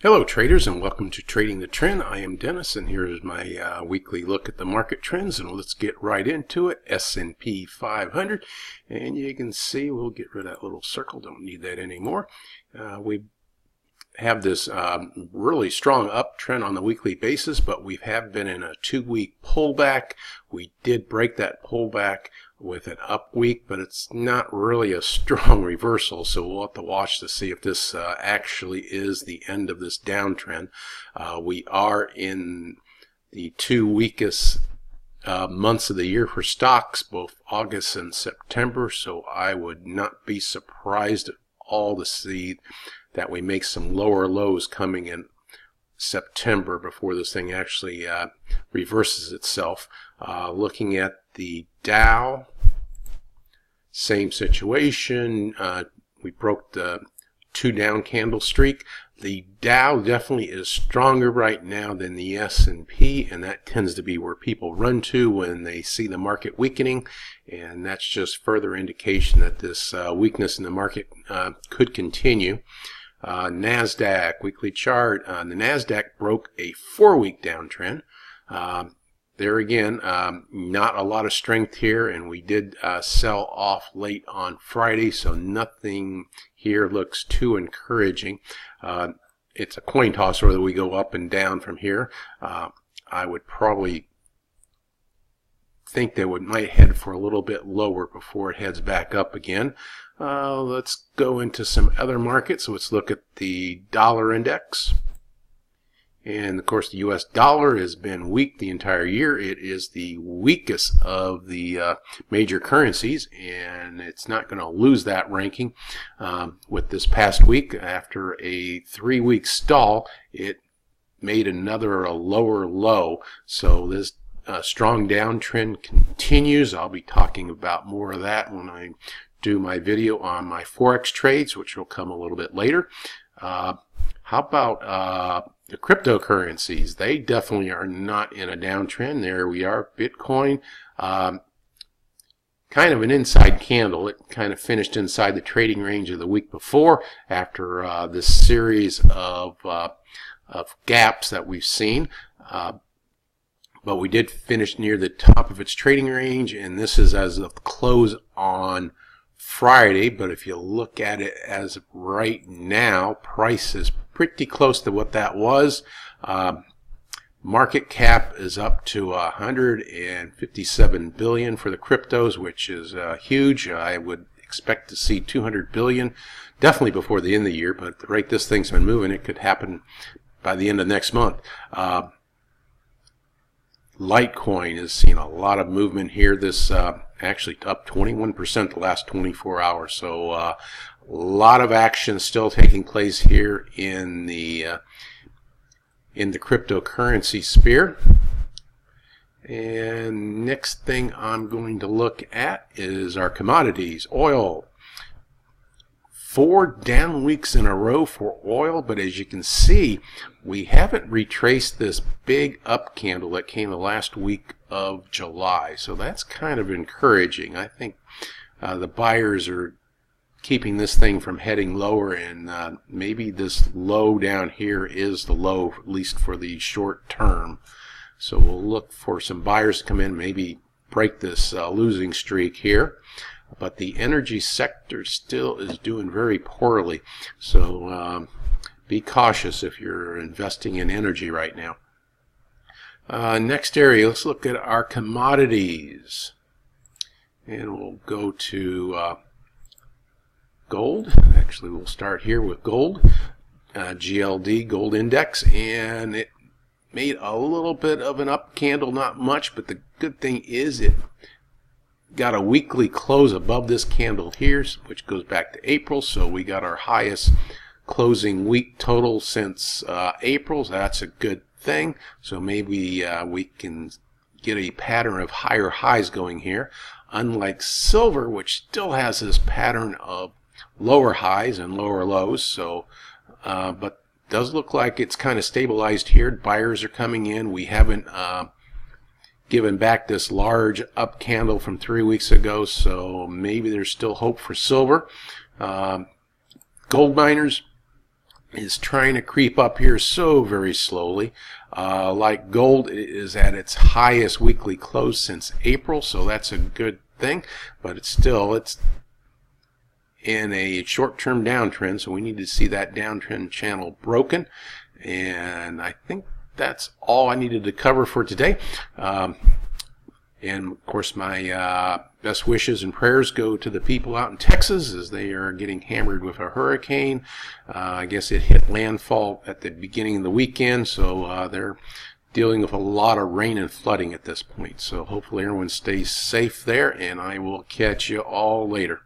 Hello traders, and welcome to Trading the Trend. I am Dennis, and here is my weekly look at the market trends, and let's get right into it. S&P 500, and you can see we'll get rid of that little circle, don't need that anymore. We have this really strong uptrend on the weekly basis, but we have been in a 2-week pullback. We did break that pullback with an up week, but it's not really a strong reversal, so we'll have to watch to see if this actually is the end of this downtrend. We are in the 2 weakest months of the year for stocks, both August and September, so I would not be surprised at all to see that we make some lower lows coming in September before this thing actually reverses itself. Looking at the Dow, same situation. We broke the 2 down candle streak. The Dow definitely is stronger right now than the S&P, and that tends to be where people run to when they see the market weakening, and that's just further indication that this weakness in the market could continue. NASDAQ weekly chart. The NASDAQ broke a 4-week downtrend. There again, not a lot of strength here, and we did sell off late on Friday, so nothing here looks too encouraging. It's a coin toss whether we go up and down from here. I would probably think that we might head for a little bit lower before it heads back up again. Let's go into some other markets. So let's look at the dollar index. And of course the US dollar has been weak the entire year. It is the weakest of the major currencies, and it's not going to lose that ranking. With this past week, after a 3-week stall, it made another lower low. So this strong downtrend continues. I'll be talking about more of that when I do my video on my Forex trades, which will come a little bit later. How about the cryptocurrencies? They definitely are not in a downtrend. There we are. Bitcoin, kind of an inside candle. It kind of finished inside the trading range of the week before after this series of gaps that we've seen. But we did finish near the top of its trading range, and this is as of the close on Friday. But if you look at it as of right now, price is pretty close to what that was. Market cap is up to 157 billion for the cryptos, which is huge. I would expect to see 200 billion definitely before the end of the year, but at the rate this thing's been moving, it could happen by the end of next month. Litecoin has seen a lot of movement here. This actually up 21% the last 24 hours. So a lot of action still taking place here in the cryptocurrency sphere. And next thing I'm going to look at is our commodities. Oil. 4 down weeks in a row for oil, but as you can see, we haven't retraced this big up candle that came the last week of July. So that's kind of encouraging. I think the buyers are keeping this thing from heading lower, and maybe this low down here is the low, at least for the short term. So we'll look for some buyers to come in, maybe break this losing streak here. But the energy sector still is doing very poorly. So be cautious if you're investing in energy right now. Next area, let's look at our commodities. And we'll go to gold. Actually, we'll start here with gold. GLD, gold index. And it made a little bit of an up candle, not much. But the good thing is it got a weekly close above this candle here, which goes back to April. So we got our highest closing week total since April. So that's a good thing. So maybe we can get a pattern of higher highs going here, unlike silver, which still has this pattern of lower highs and lower lows. So but does look like it's kind of stabilized here. Buyers are coming in. We haven't given back this large up candle from 3 weeks ago, so maybe there's still hope for silver. Gold miners, is trying to creep up here so very slowly. Like gold, it is at its highest weekly close since April, so that's a good thing, but it's in a short-term downtrend, so we need to see that downtrend channel broken. And I think that's all I needed to cover for today. And of course, my best wishes and prayers go to the people out in Texas as they are getting hammered with a hurricane. I guess it hit landfall at the beginning of the weekend, so they're dealing with a lot of rain and flooding at this point. So hopefully everyone stays safe there, and I will catch you all later.